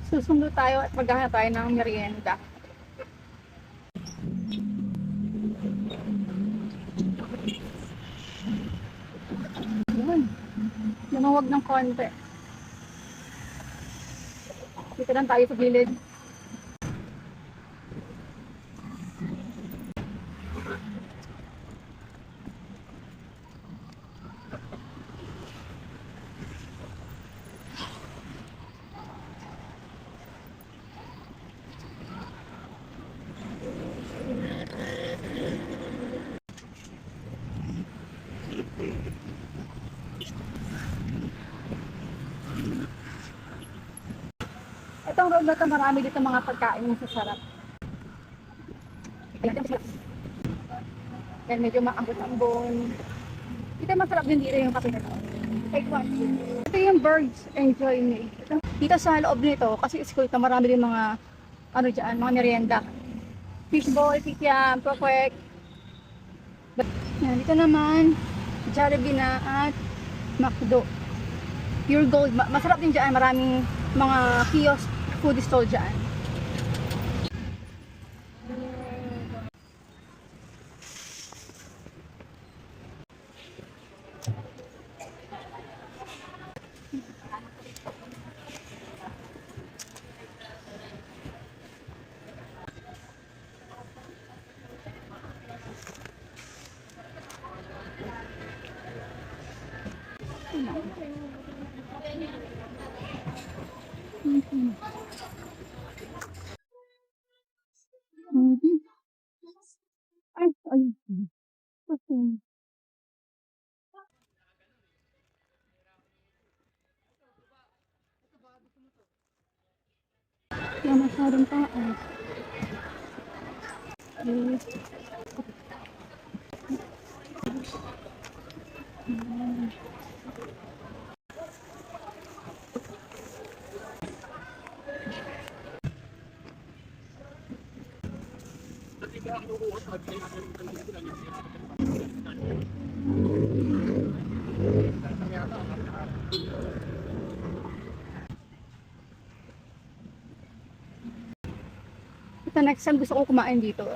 Susundo tayo at maghahanap tayo ng merienda. Yun. Lumawag ng konti. Dito lang tayo sa gilid. Itong road na ito, marami dito mga pagkain yung sasarap. Yan, medyo maambon-ambon. Dito masarap din dito yung kape na ito. Take one. Ito yung Birds Enjoy Me. Dito sa loob nito, kasi school ito, marami din mga ano dyan, mga merienda. Fishball, kikiam, prokwek. Yan, dito naman, Jollibee na at McDo. Pure Gold. Masarap din dyan, maraming mga kiosk, food stall dyan. Ay, ay. Okay. Wala masyadong taas. Ito next time gusto ko kumain dito.